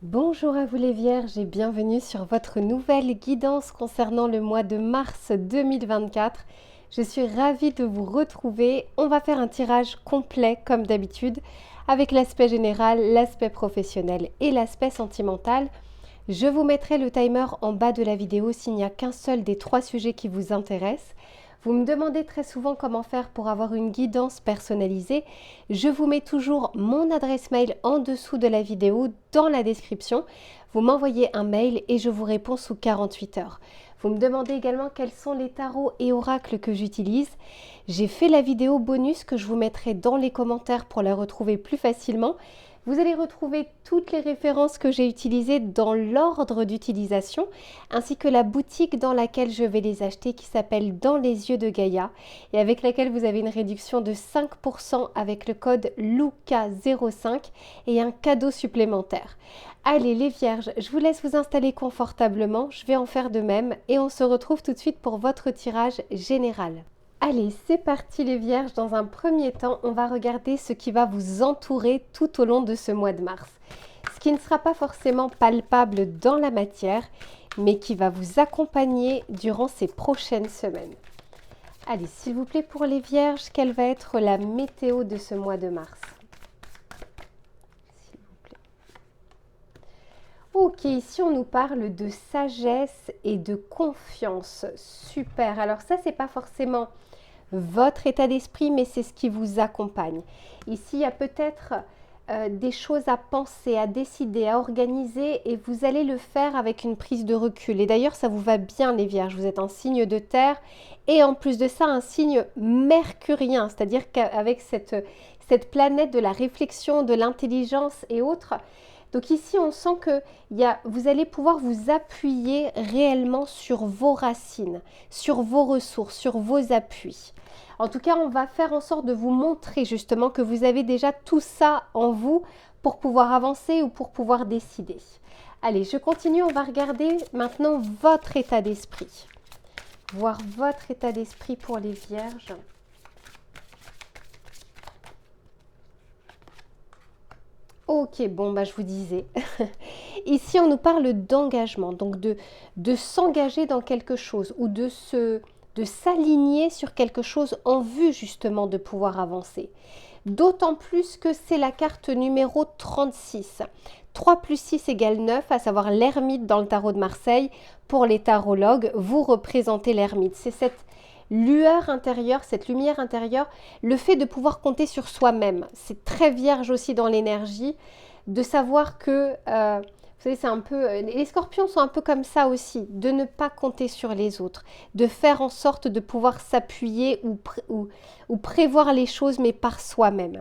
Bonjour à vous les Vierges et bienvenue sur votre nouvelle guidance concernant le mois de mars 2024. Je suis ravie de vous retrouver. On va faire un tirage complet comme d'habitude avec l'aspect général, l'aspect professionnel et l'aspect sentimental. Je vous mettrai le timer en bas de la vidéo s'il n'y a qu'un seul des 3 sujets qui vous intéressent. Vous me demandez très souvent comment faire pour avoir une guidance personnalisée. Je vous mets toujours mon adresse mail en dessous de la vidéo dans la description. Vous m'envoyez un mail et je vous réponds sous 48 heures. Vous me demandez également quels sont les tarots et oracles que j'utilise. J'ai fait la vidéo bonus que je vous mettrai dans les commentaires pour la retrouver plus facilement. Vous allez retrouver toutes les références que j'ai utilisées dans l'ordre d'utilisation, ainsi que la boutique dans laquelle je vais les acheter qui s'appelle Dans les yeux de Gaïa et avec laquelle vous avez une réduction de 5% avec le code LUCA05 et un cadeau supplémentaire. Allez les vierges, je vous laisse vous installer confortablement, je vais en faire de même et on se retrouve tout de suite pour votre tirage général. Allez, c'est parti les vierges. Dans un premier temps, on va regarder ce qui va vous entourer tout au long de ce mois de mars. Ce qui ne sera pas forcément palpable dans la matière, mais qui va vous accompagner durant ces prochaines semaines. Allez, s'il vous plaît pour les vierges, quelle va être la météo de ce mois de mars? S'il vous plaît. Ok, ici on nous parle de sagesse et de confiance. Super. Alors ça, c'est pas forcément votre état d'esprit, mais c'est ce qui vous accompagne. Ici, il y a peut-être des choses à penser, à décider, à organiser et vous allez le faire avec une prise de recul. Et d'ailleurs, ça vous va bien les vierges, vous êtes un signe de terre et en plus de ça, un signe mercurien, c'est-à-dire qu'avec cette planète de la réflexion, de l'intelligence et autres. Donc ici, on sent que vous allez pouvoir vous appuyer réellement sur vos racines, sur vos ressources, sur vos appuis. En tout cas, on va faire en sorte de vous montrer justement que vous avez déjà tout ça en vous pour pouvoir avancer ou pour pouvoir décider. Allez, je continue, on va regarder maintenant votre état d'esprit. Voir votre état d'esprit pour les vierges. Ok, bon, bah, je vous disais. Ici, on nous parle d'engagement, donc de s'engager dans quelque chose ou de s'aligner sur quelque chose en vue justement de pouvoir avancer. D'autant plus que c'est la carte numéro 36. 3 plus 6 égale 9, à savoir l'ermite dans le tarot de Marseille. Pour les tarologues, vous représentez l'ermite. C'est cette lueur intérieure, cette lumière intérieure, le fait de pouvoir compter sur soi-même. C'est très vierge aussi dans l'énergie, de savoir que, vous savez, c'est un peu, les scorpions sont un peu comme ça aussi, de ne pas compter sur les autres, de faire en sorte de pouvoir s'appuyer ou prévoir les choses, mais par soi-même.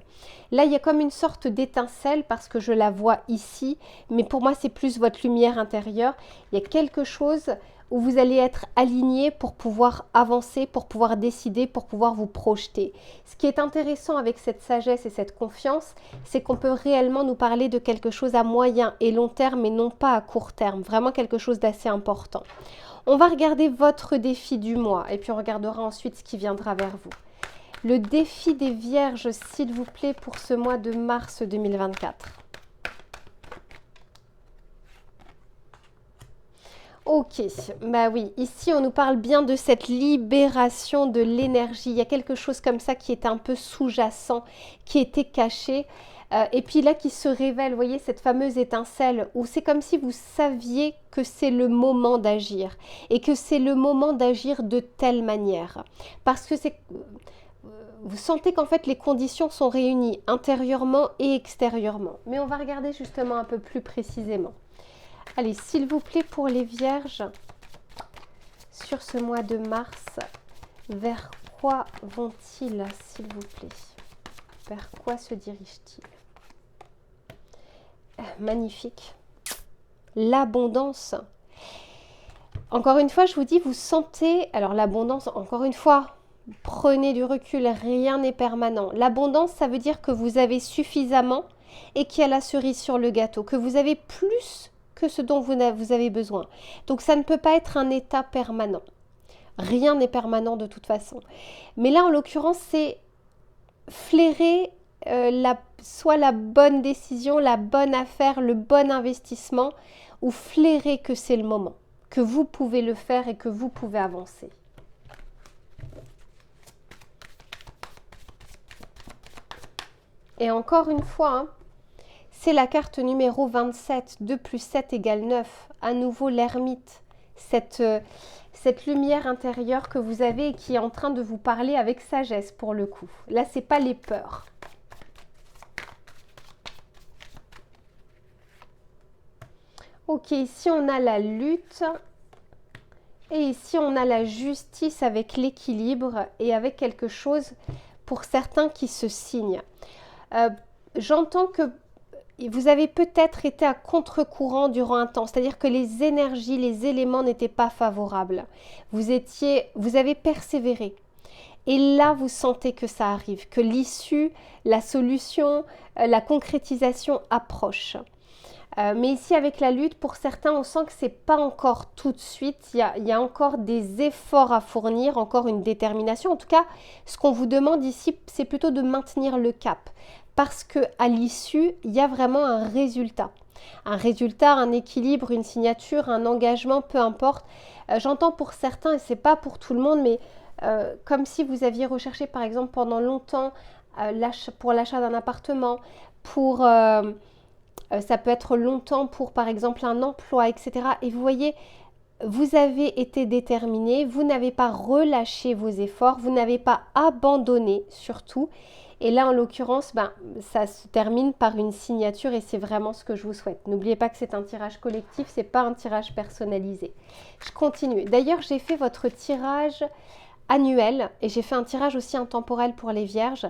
Là, il y a comme une sorte d'étincelle parce que je la vois ici, mais pour moi, c'est plus votre lumière intérieure. Il y a quelque chose où vous allez être aligné pour pouvoir avancer, pour pouvoir décider, pour pouvoir vous projeter. Ce qui est intéressant avec cette sagesse et cette confiance, c'est qu'on peut réellement nous parler de quelque chose à moyen et long terme et non pas à court terme, vraiment quelque chose d'assez important. On va regarder votre défi du mois et puis on regardera ensuite ce qui viendra vers vous. Le défi des vierges, s'il vous plaît, pour ce mois de mars 2024. Ok, bah oui, ici on nous parle bien de cette libération de l'énergie. Il y a quelque chose comme ça qui est un peu sous-jacent, qui était caché. Et puis là qui se révèle, vous voyez, cette fameuse étincelle où c'est comme si vous saviez que c'est le moment d'agir et que c'est le moment d'agir de telle manière. Parce que vous sentez qu'en fait les conditions sont réunies intérieurement et extérieurement. Mais on va regarder justement un peu plus précisément. Allez, s'il vous plaît, pour les vierges, sur ce mois de mars, vers quoi vont-ils, s'il vous plaît? Vers quoi se dirigent-ils? Magnifique. L'abondance. Encore une fois, je vous dis, vous sentez... Alors l'abondance, encore une fois, prenez du recul, rien n'est permanent. L'abondance, ça veut dire que vous avez suffisamment et qu'il y a la cerise sur le gâteau, que vous avez plus que ce dont vous avez besoin. Donc ça ne peut pas être un état permanent. Rien n'est permanent de toute façon. Mais là, en l'occurrence, c'est flairer soit la bonne décision, la bonne affaire, le bon investissement, ou flairez que c'est le moment, que vous pouvez le faire et que vous pouvez avancer. Et encore une fois, hein, c'est la carte numéro 27, 2 plus 7 égale 9. À nouveau l'ermite, cette lumière intérieure que vous avez et qui est en train de vous parler avec sagesse pour le coup. Là, c'est pas les peurs. Ok, ici on a la lutte. Et ici on a la justice avec l'équilibre et avec quelque chose pour certains qui se signent. J'entends que vous avez peut-être été à contre-courant durant un temps, c'est-à-dire que les énergies, les éléments n'étaient pas favorables. Vous avez persévéré. Et là, vous sentez que ça arrive, que l'issue, la solution, la concrétisation approche. Mais ici, avec la lutte, pour certains, on sent que c'est pas encore tout de suite. Il y a encore des efforts à fournir, encore une détermination. En tout cas, ce qu'on vous demande ici, c'est plutôt de maintenir le cap. Parce qu'à l'issue, il y a vraiment un résultat. Un résultat, un équilibre, une signature, un engagement, peu importe. J'entends pour certains, et c'est pas pour tout le monde, mais comme si vous aviez recherché, par exemple, pendant longtemps, pour l'achat d'un appartement, pour... ça peut être longtemps pour, par exemple, un emploi, etc. Et vous voyez, vous avez été déterminé, vous n'avez pas relâché vos efforts, vous n'avez pas abandonné surtout. Et là, en l'occurrence, ça se termine par une signature et c'est vraiment ce que je vous souhaite. N'oubliez pas que c'est un tirage collectif, c'est pas un tirage personnalisé. Je continue. D'ailleurs, j'ai fait votre tirage annuel et j'ai fait un tirage aussi intemporel pour les vierges.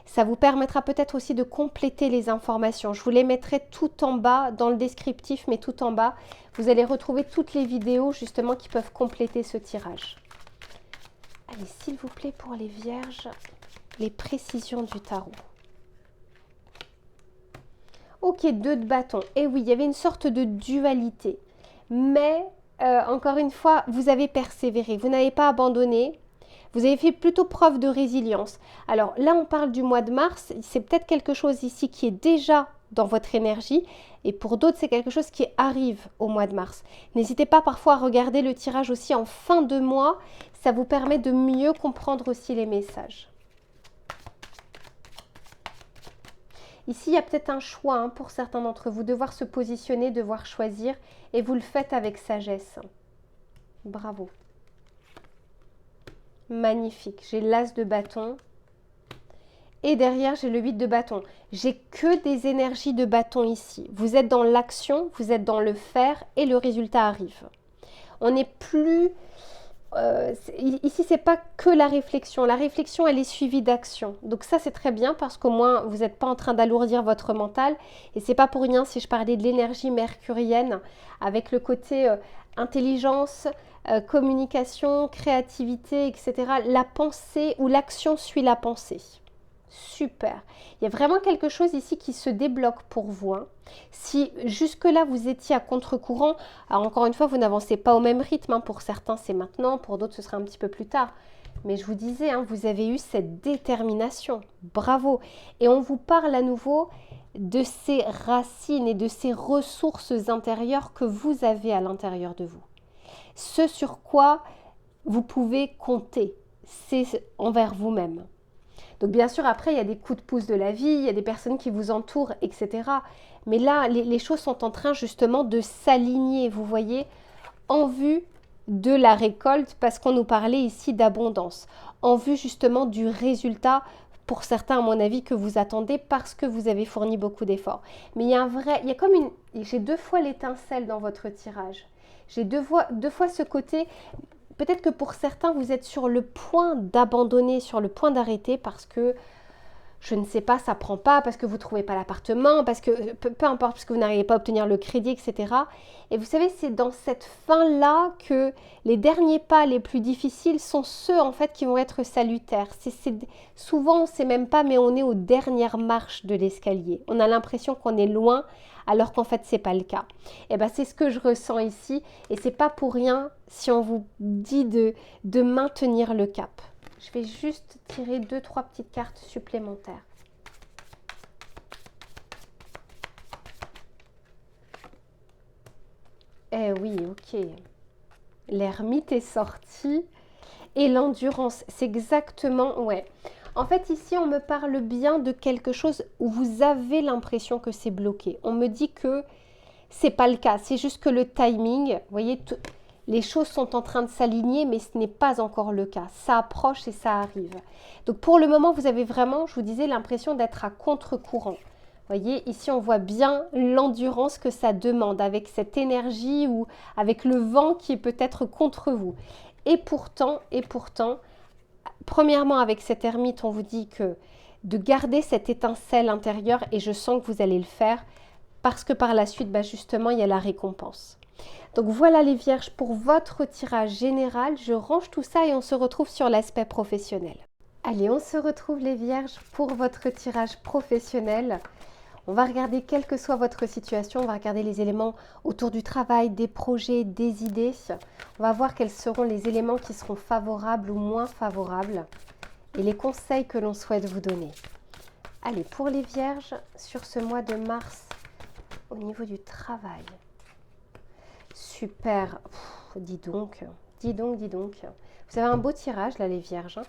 Ça vous permettra peut-être aussi de compléter les informations. Je vous les mettrai tout en bas dans le descriptif, mais tout en bas, vous allez retrouver toutes les vidéos justement qui peuvent compléter ce tirage. Allez, s'il vous plaît, pour les vierges, les précisions du tarot. Ok, 2 de bâton. Et oui, il y avait une sorte de dualité. Mais, encore une fois, vous avez persévéré. Vous n'avez pas abandonné. Vous avez fait plutôt preuve de résilience. Alors là, on parle du mois de mars. C'est peut-être quelque chose ici qui est déjà dans votre énergie. Et pour d'autres, c'est quelque chose qui arrive au mois de mars. N'hésitez pas parfois à regarder le tirage aussi en fin de mois. Ça vous permet de mieux comprendre aussi les messages. Ici, il y a peut-être un choix pour certains d'entre vous, devoir se positionner, devoir choisir. Et vous le faites avec sagesse. Bravo. Magnifique. J'ai l'as de bâton. Et derrière, j'ai le 8 de bâton. J'ai que des énergies de bâton ici. Vous êtes dans l'action, vous êtes dans le faire et le résultat arrive. On n'est plus... ici, c'est pas que la réflexion. La réflexion, elle est suivie d'action. Donc ça, c'est très bien parce qu'au moins, vous n'êtes pas en train d'alourdir votre mental. Et c'est pas pour rien si je parlais de l'énergie mercurienne avec le côté intelligence, communication, créativité, etc. La pensée ou l'action suit la pensée. Super. Il y a vraiment quelque chose ici qui se débloque pour vous. Si jusque-là vous étiez à contre-courant, alors encore une fois, vous n'avancez pas au même rythme. Pour certains, c'est maintenant, pour d'autres, ce sera un petit peu plus tard. Mais je vous disais, vous avez eu cette détermination. Bravo. Et on vous parle à nouveau de ces racines et de ces ressources intérieures que vous avez à l'intérieur de vous. Ce sur quoi vous pouvez compter, c'est envers vous-même. Donc bien sûr, après, il y a des coups de pouce de la vie, il y a des personnes qui vous entourent, etc. Mais là, les choses sont en train justement de s'aligner, vous voyez, en vue de la récolte, parce qu'on nous parlait ici d'abondance, en vue justement du résultat, pour certains à mon avis, que vous attendez parce que vous avez fourni beaucoup d'efforts. Mais il y a j'ai 2 fois l'étincelle dans votre tirage. J'ai deux fois ce côté... Peut-être que pour certains, vous êtes sur le point d'abandonner, sur le point d'arrêter parce que, je ne sais pas, ça prend pas, parce que vous ne trouvez pas l'appartement, parce que, peu importe, parce que vous n'arrivez pas à obtenir le crédit, etc. Et vous savez, c'est dans cette fin-là que les derniers pas les plus difficiles sont ceux, en fait, qui vont être salutaires. Souvent, on ne sait même pas, mais on est aux dernières marches de l'escalier. On a l'impression qu'on est loin, alors qu'en fait, ce n'est pas le cas. Et bien, c'est ce que je ressens ici, et ce n'est pas pour rien si on vous dit de maintenir le cap. Je vais juste tirer 2-3 petites cartes supplémentaires. Eh oui, ok. L'ermite est sorti. Et l'endurance, c'est exactement, ouais. En fait, ici, on me parle bien de quelque chose où vous avez l'impression que c'est bloqué. On me dit que c'est pas le cas. C'est juste que le timing, vous voyez, les choses sont en train de s'aligner, mais ce n'est pas encore le cas. Ça approche et ça arrive. Donc, pour le moment, vous avez vraiment, je vous disais, l'impression d'être à contre-courant. Vous voyez, ici, on voit bien l'endurance que ça demande avec cette énergie ou avec le vent qui est peut-être contre vous. Et pourtant, premièrement, avec cette ermite, on vous dit que de garder cette étincelle intérieure, et je sens que vous allez le faire, parce que par la suite, justement, il y a la récompense. Donc voilà les vierges pour votre tirage général. Je range tout ça et on se retrouve sur l'aspect professionnel. Allez, on se retrouve les vierges pour votre tirage professionnel. On va regarder, quelle que soit votre situation, on va regarder les éléments autour du travail, des projets, des idées. On va voir quels seront les éléments qui seront favorables ou moins favorables et les conseils que l'on souhaite vous donner. Allez, pour les vierges, sur ce mois de mars, au niveau du travail. Super. Dis donc. Vous avez un beau tirage là les vierges.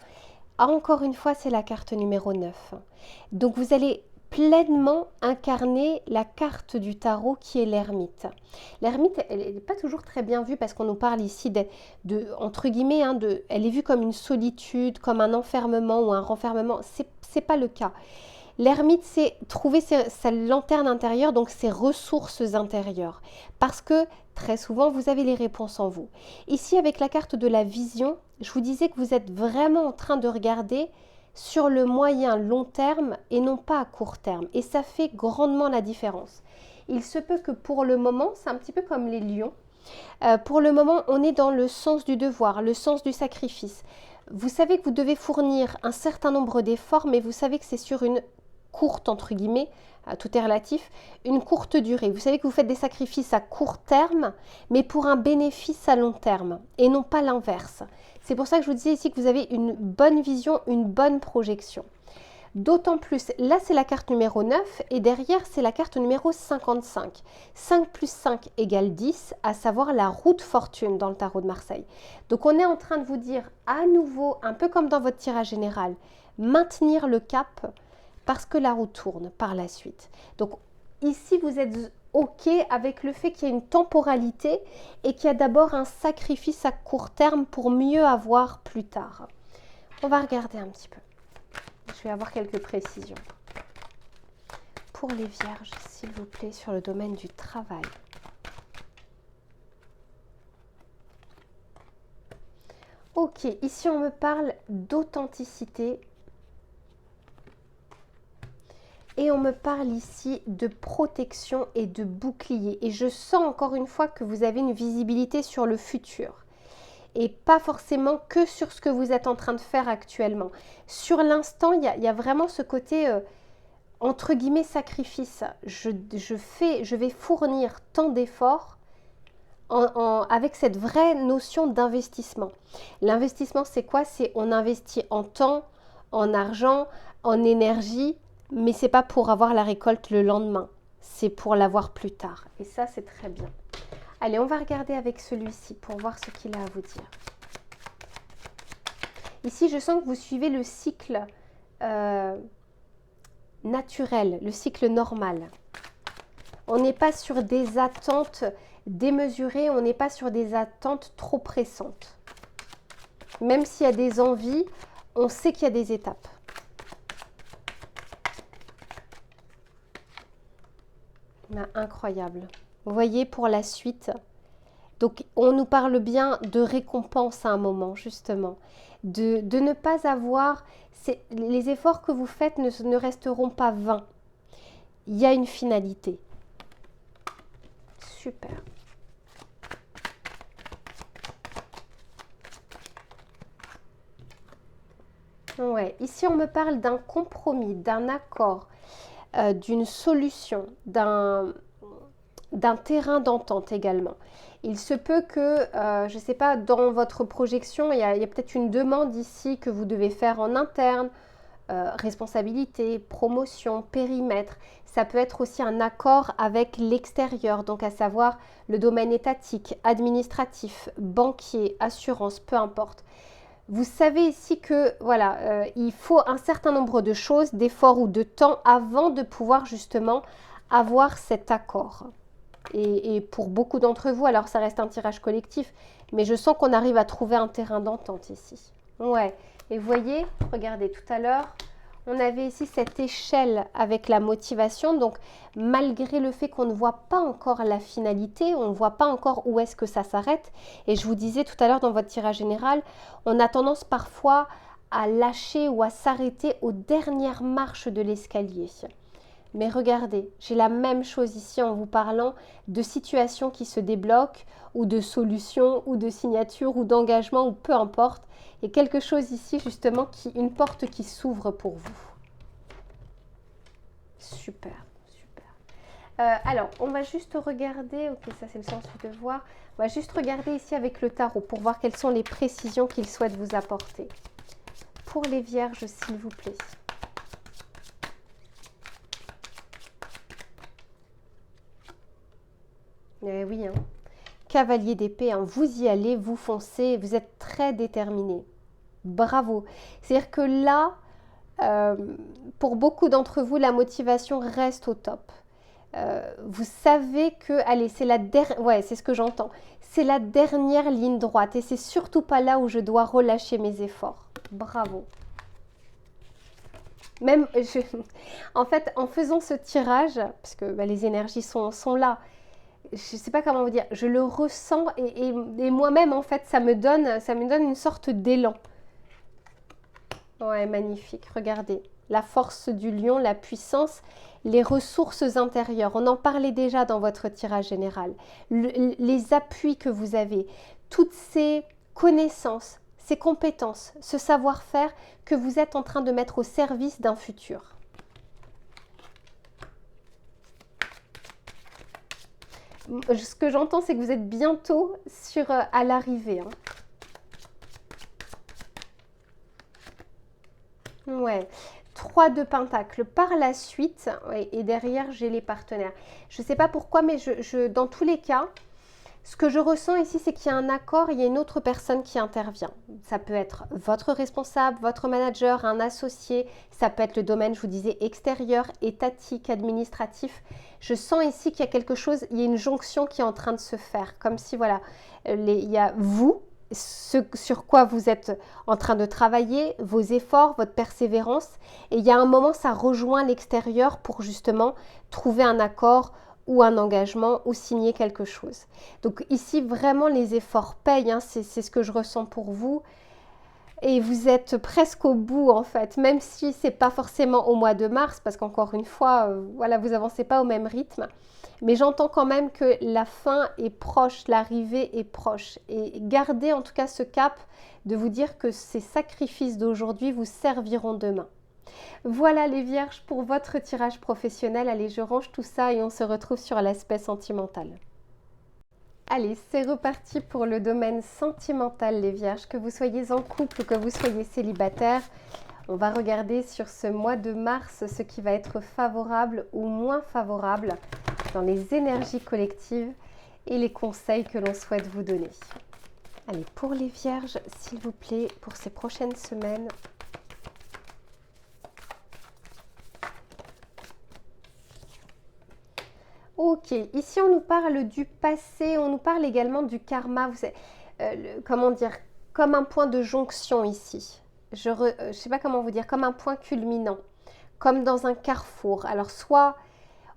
Encore une fois, c'est la carte numéro 9. Donc vous allez pleinement incarner la carte du tarot qui est l'ermite. L'ermite, elle n'est pas toujours très bien vue parce qu'on nous parle ici entre guillemets, elle est vue comme une solitude, comme un enfermement ou un renfermement. C'est pas le cas. L'ermite, c'est trouver sa lanterne intérieure, donc ses ressources intérieures. Parce que très souvent, vous avez les réponses en vous. Ici, avec la carte de la vision, je vous disais que vous êtes vraiment en train de regarder sur le moyen long terme et non pas à court terme. Et ça fait grandement la différence. Il se peut que pour le moment, c'est un petit peu comme les lions. Pour le moment, on est dans le sens du devoir, le sens du sacrifice. Vous savez que vous devez fournir un certain nombre d'efforts, mais vous savez que c'est sur une courte, entre guillemets, tout est relatif, une courte durée. Vous savez que vous faites des sacrifices à court terme, mais pour un bénéfice à long terme, et non pas l'inverse. C'est pour ça que je vous disais ici que vous avez une bonne vision, une bonne projection. D'autant plus, là c'est la carte numéro 9 et derrière c'est la carte numéro 55. 5 plus 5 égale 10, à savoir la roue de fortune dans le tarot de Marseille. Donc on est en train de vous dire à nouveau, un peu comme dans votre tirage général, maintenir le cap parce que la roue tourne par la suite. Donc ici vous êtes OK avec le fait qu'il y a une temporalité et qu'il y a d'abord un sacrifice à court terme pour mieux avoir plus tard. On va regarder un petit peu. Je vais avoir quelques précisions. Pour les vierges, s'il vous plaît, sur le domaine du travail. Ok, ici on me parle d'authenticité. Et on me parle ici de protection et de bouclier. Et je sens encore une fois que vous avez une visibilité sur le futur. Et pas forcément que sur ce que vous êtes en train de faire actuellement. Sur l'instant, il y a vraiment ce côté, entre guillemets, sacrifice. Je vais fournir tant d'efforts avec cette vraie notion d'investissement. L'investissement, c'est quoi? C'est on investit en temps, en argent, en énergie, mais c'est pas pour avoir la récolte le lendemain. C'est pour l'avoir plus tard. Et ça, c'est très bien. Allez, on va regarder avec celui-ci pour voir ce qu'il a à vous dire. Ici, je sens que vous suivez le cycle naturel, le cycle normal. On n'est pas sur des attentes démesurées, on n'est pas sur des attentes trop pressantes. Même s'il y a des envies, on sait qu'il y a des étapes. Incroyable. Vous voyez, pour la suite, donc on nous parle bien de récompense à un moment, justement. De ne pas avoir... Les efforts que vous faites ne resteront pas vains. Il y a une finalité. Super. Ouais, ici on me parle d'un compromis, d'un accord, d'une solution, d'un terrain d'entente également. Il se peut que, je ne sais pas, dans votre projection, il y a peut-être une demande ici que vous devez faire en interne, responsabilité, promotion, périmètre. Ça peut être aussi un accord avec l'extérieur, donc à savoir le domaine étatique, administratif, banquier, assurance, peu importe. Vous savez ici que voilà, il faut un certain nombre de choses, d'efforts ou de temps avant de pouvoir justement avoir cet accord. Et pour beaucoup d'entre vous, alors ça reste un tirage collectif, mais je sens qu'on arrive à trouver un terrain d'entente ici. Ouais, et vous voyez, regardez, tout à l'heure, on avait ici cette échelle avec la motivation. Donc, malgré le fait qu'on ne voit pas encore la finalité, on ne voit pas encore où est-ce que ça s'arrête. Et je vous disais tout à l'heure dans votre tirage général, on a tendance parfois à lâcher ou à s'arrêter aux dernières marches de l'escalier. Mais regardez, j'ai la même chose ici en vous parlant de situations qui se débloquent ou de solutions ou de signatures ou d'engagement ou peu importe. Il y a quelque chose ici justement, une porte qui s'ouvre pour vous. Super, super. Alors, on va juste regarder, ok ça c'est le sens du devoir, on va juste regarder ici avec le tarot pour voir quelles sont les précisions qu'il souhaite vous apporter. Pour les vierges s'il vous plaît. Eh oui, hein. Cavalier d'épée, hein. Vous y allez, vous foncez, vous êtes très déterminé. Bravo. C'est-à-dire que là, pour beaucoup d'entre vous, la motivation reste au top. Vous savez que, allez, c'est la dernière, ouais, c'est ce que j'entends. C'est la dernière ligne droite et c'est surtout pas là où je dois relâcher mes efforts. Bravo. Même, en fait, en faisant ce tirage, parce que les énergies sont là, je ne sais pas comment vous dire, je le ressens et moi-même, en fait, ça me donne une sorte d'élan. Ouais, magnifique, regardez. La force du lion, la puissance, les ressources intérieures. On en parlait déjà dans votre tirage général. Les appuis que vous avez, toutes ces connaissances, ces compétences, ce savoir-faire que vous êtes en train de mettre au service d'un futur. Ce que j'entends, c'est que vous êtes bientôt à l'arrivée. Hein. Ouais. 3 de Pentacle. Par la suite, ouais, et derrière, j'ai les partenaires. Je ne sais pas pourquoi, mais dans tous les cas, ce que je ressens ici, c'est qu'il y a un accord, il y a une autre personne qui intervient. Ça peut être votre responsable, votre manager, un associé, ça peut être le domaine, je vous disais, extérieur, étatique, administratif. Je sens ici qu'il y a quelque chose, il y a une jonction qui est en train de se faire, comme si, voilà, il y a vous, ce sur quoi vous êtes en train de travailler, vos efforts, votre persévérance, et il y a un moment, ça rejoint l'extérieur pour justement trouver un accord ou un engagement ou signer quelque chose. Donc ici, vraiment, les efforts payent, hein, c'est ce que je ressens pour vous. Et vous êtes presque au bout, en fait, même si ce n'est pas forcément au mois de mars, parce qu'encore une fois, voilà, vous avancez pas au même rythme. Mais j'entends quand même que la fin est proche, l'arrivée est proche. Et gardez en tout cas ce cap de vous dire que ces sacrifices d'aujourd'hui vous serviront demain. Voilà les vierges pour votre tirage professionnel. Allez, je range tout ça et on se retrouve sur l'aspect sentimental. Allez, c'est reparti pour le domaine sentimental les vierges. Que vous soyez en couple ou que vous soyez célibataire, on va regarder sur ce mois de mars ce qui va être favorable ou moins favorable dans les énergies collectives et les conseils que l'on souhaite vous donner. Allez, pour les vierges, s'il vous plaît, pour ces prochaines semaines, ok, ici on nous parle du passé, on nous parle également du karma, vous savez, comment dire, comme un point de jonction ici. Je ne sais pas comment vous dire, comme un point culminant, comme dans un carrefour. Alors soit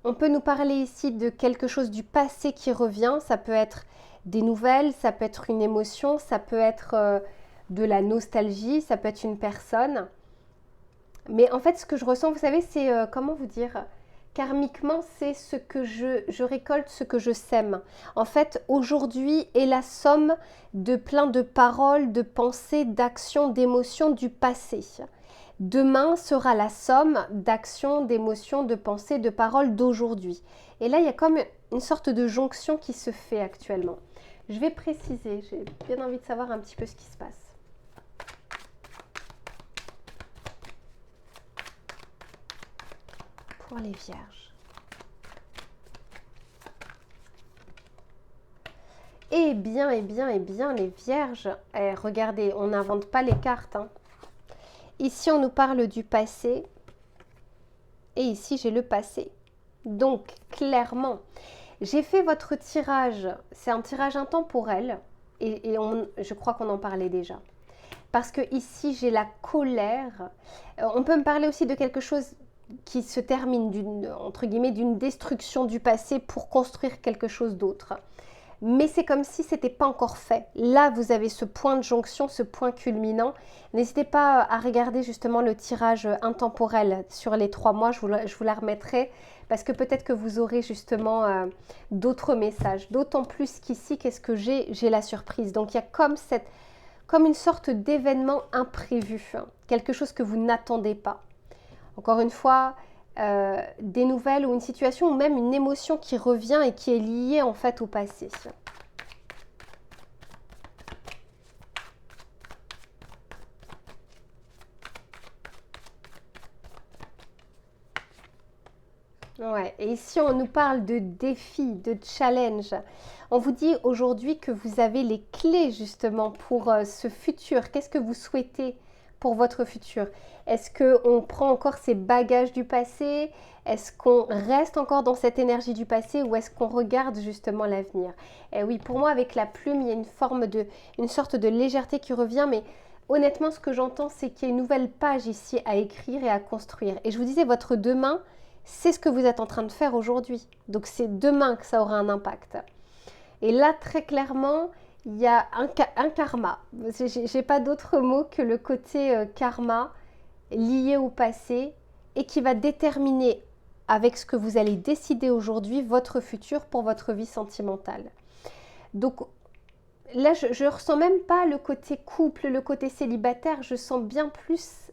on peut nous parler ici de quelque chose du passé qui revient, ça peut être des nouvelles, ça peut être une émotion, ça peut être de la nostalgie, ça peut être une personne. Mais en fait ce que je ressens, vous savez, c'est, comment vous dire, karmiquement, c'est ce que je récolte, ce que je sème. En fait, aujourd'hui est la somme de plein de paroles, de pensées, d'actions, d'émotions du passé. Demain sera la somme d'actions, d'émotions, de pensées, de paroles d'aujourd'hui. Et là, il y a comme une sorte de jonction qui se fait actuellement. Je vais préciser, j'ai bien envie de savoir un petit peu ce qui se passe. pour les vierges. Eh bien, les vierges, regardez, on n'invente pas les cartes, hein. Ici, on nous parle du passé. Et ici, j'ai le passé. Donc, clairement, j'ai fait votre tirage. C'est un tirage intemporel. Et je crois qu'on en parlait déjà. Parce que ici, j'ai la colère. On peut me parler aussi de quelque chose qui se termine, entre guillemets, d'une destruction du passé pour construire quelque chose d'autre. Mais c'est comme si ce n'était pas encore fait. Là, vous avez ce point de jonction, ce point culminant. N'hésitez pas à regarder justement le tirage intemporel sur les 3 mois. Je vous la remettrai parce que peut-être que vous aurez justement d'autres messages. D'autant plus qu'ici, qu'est-ce que j'ai? J'ai la surprise. Donc, il y a comme une sorte d'événement imprévu. Quelque chose que vous n'attendez pas. Encore une fois, des nouvelles ou une situation ou même une émotion qui revient et qui est liée en fait au passé. Ouais, et ici on nous parle de défis, de challenge. On vous dit aujourd'hui que vous avez les clés justement pour ce futur. Qu'est-ce que vous souhaitez pour votre futur? Est-ce qu'on prend encore ces bagages du passé? Est-ce qu'on reste encore dans cette énergie du passé ou est-ce qu'on regarde justement l'avenir? Et oui, pour moi, avec la plume, il y a une sorte de légèreté qui revient, mais honnêtement, ce que j'entends, c'est qu'il y a une nouvelle page ici à écrire et à construire. Et je vous disais, votre demain, c'est ce que vous êtes en train de faire aujourd'hui. Donc, c'est demain que ça aura un impact. Et là, très clairement, il y a un karma. J'ai pas d'autre mot que le côté karma lié au passé et qui va déterminer avec ce que vous allez décider aujourd'hui votre futur pour votre vie sentimentale. Donc là, je ne ressens même pas le côté couple, le côté célibataire, je sens bien plus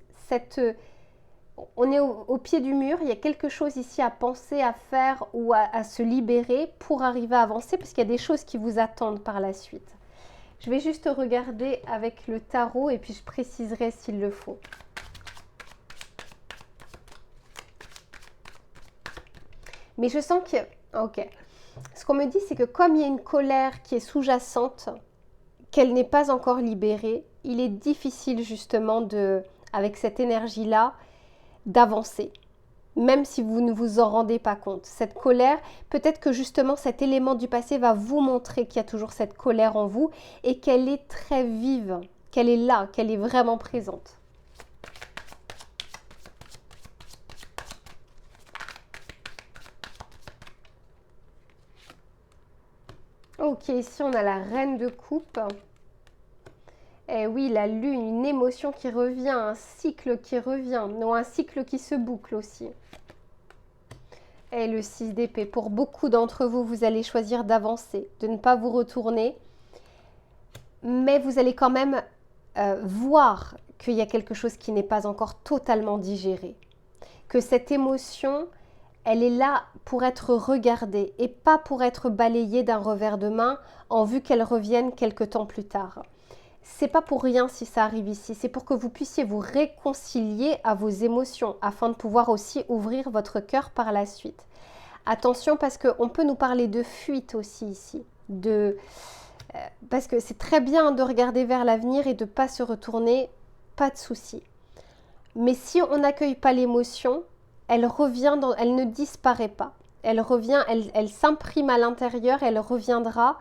on est au pied du mur, il y a quelque chose ici à penser, à faire ou à se libérer pour arriver à avancer parce qu'il y a des choses qui vous attendent par la suite. Je vais juste regarder avec le tarot et puis je préciserai s'il le faut. Mais je sens que... Ok. Ce qu'on me dit, c'est que comme il y a une colère qui est sous-jacente, qu'elle n'est pas encore libérée, il est difficile justement avec cette énergie-là, d'avancer. Même si vous ne vous en rendez pas compte. Cette colère, peut-être que justement cet élément du passé va vous montrer qu'il y a toujours cette colère en vous et qu'elle est très vive, qu'elle est là, qu'elle est vraiment présente. Ok, ici on a la reine de coupe. Et oui, la lune, une émotion qui revient, un cycle qui revient, ou un cycle qui se boucle aussi. Et le 6 d'épée. Pour beaucoup d'entre vous, vous allez choisir d'avancer, de ne pas vous retourner. Mais vous allez quand même voir qu'il y a quelque chose qui n'est pas encore totalement digéré. Que cette émotion, elle est là pour être regardée et pas pour être balayée d'un revers de main en vue qu'elle revienne quelque temps plus tard. C'est pas pour rien si ça arrive ici, c'est pour que vous puissiez vous réconcilier à vos émotions afin de pouvoir aussi ouvrir votre cœur par la suite. Attention parce qu'on peut nous parler de fuite aussi ici, parce que c'est très bien de regarder vers l'avenir et de ne pas se retourner, pas de souci. Mais si on n'accueille pas l'émotion, elle revient, elle ne disparaît pas. Elle revient, elle s'imprime à l'intérieur, elle reviendra.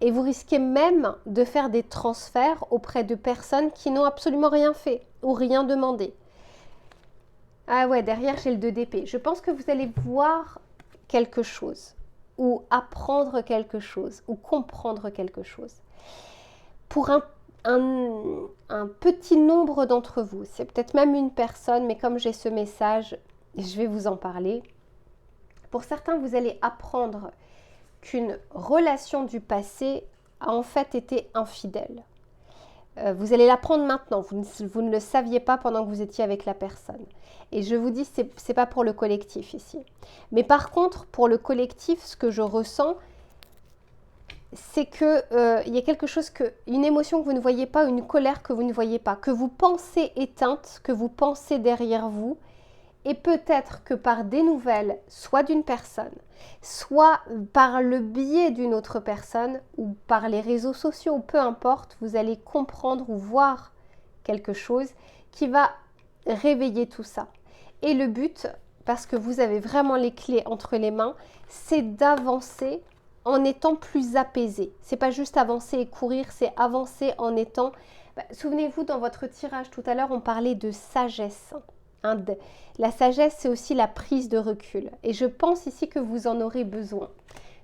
Et vous risquez même de faire des transferts auprès de personnes qui n'ont absolument rien fait ou rien demandé. Ah ouais, derrière j'ai le 2 d'épée. Je pense que vous allez voir quelque chose ou apprendre quelque chose ou comprendre quelque chose. Pour un petit nombre d'entre vous, c'est peut-être même une personne, mais comme j'ai ce message, je vais vous en parler. Pour certains, vous allez apprendre qu'une relation du passé a en fait été infidèle. Vous allez l'apprendre maintenant, vous ne le saviez pas pendant que vous étiez avec la personne. Et je vous dis, c'est pas pour le collectif ici. Mais par contre, pour le collectif, ce que je ressens, c'est qu'il y a quelque chose, une émotion que vous ne voyez pas, une colère que vous ne voyez pas, que vous pensez éteinte, que vous pensez derrière vous, Et peut-être que par des nouvelles, soit d'une personne, soit par le biais d'une autre personne ou par les réseaux sociaux, peu importe, vous allez comprendre ou voir quelque chose qui va réveiller tout ça. Et le but, parce que vous avez vraiment les clés entre les mains, c'est d'avancer en étant plus apaisé. C'est pas juste avancer et courir, c'est avancer en étant... Souvenez-vous, dans votre tirage tout à l'heure, on parlait de sagesse. La sagesse, c'est aussi la prise de recul. Et je pense ici que vous en aurez besoin.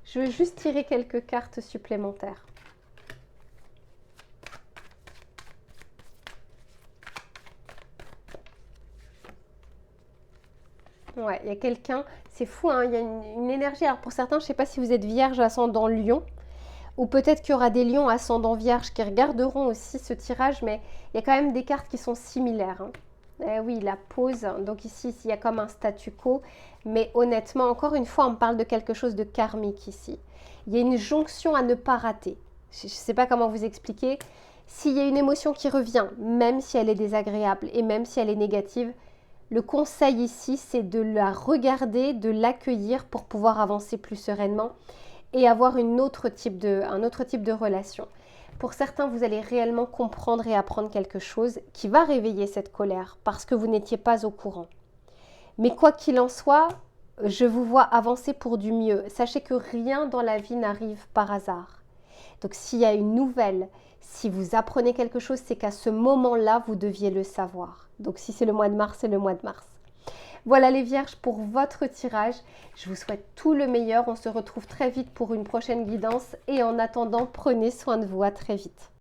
Je vais juste tirer quelques cartes supplémentaires. Ouais, il y a quelqu'un, c'est fou, hein, il y a une énergie. Alors pour certains, je ne sais pas si vous êtes vierge ascendant lion, ou peut-être qu'il y aura des lions ascendant vierge qui regarderont aussi ce tirage, mais il y a quand même des cartes qui sont similaires. Hein. Oui, la pause, donc ici, il y a comme un statu quo, mais honnêtement, encore une fois, on parle de quelque chose de karmique ici. Il y a une jonction à ne pas rater. Je ne sais pas comment vous expliquer. S'il y a une émotion qui revient, même si elle est désagréable et même si elle est négative, le conseil ici, c'est de la regarder, de l'accueillir pour pouvoir avancer plus sereinement et avoir un autre type de relation. Pour certains, vous allez réellement comprendre et apprendre quelque chose qui va réveiller cette colère parce que vous n'étiez pas au courant. Mais quoi qu'il en soit, je vous vois avancer pour du mieux. Sachez que rien dans la vie n'arrive par hasard. Donc s'il y a une nouvelle, si vous apprenez quelque chose, c'est qu'à ce moment-là, vous deviez le savoir. Donc si c'est le mois de mars, c'est le mois de mars. Voilà les vierges pour votre tirage. Je vous souhaite tout le meilleur. On se retrouve très vite pour une prochaine guidance. Et en attendant, prenez soin de vous. À très vite.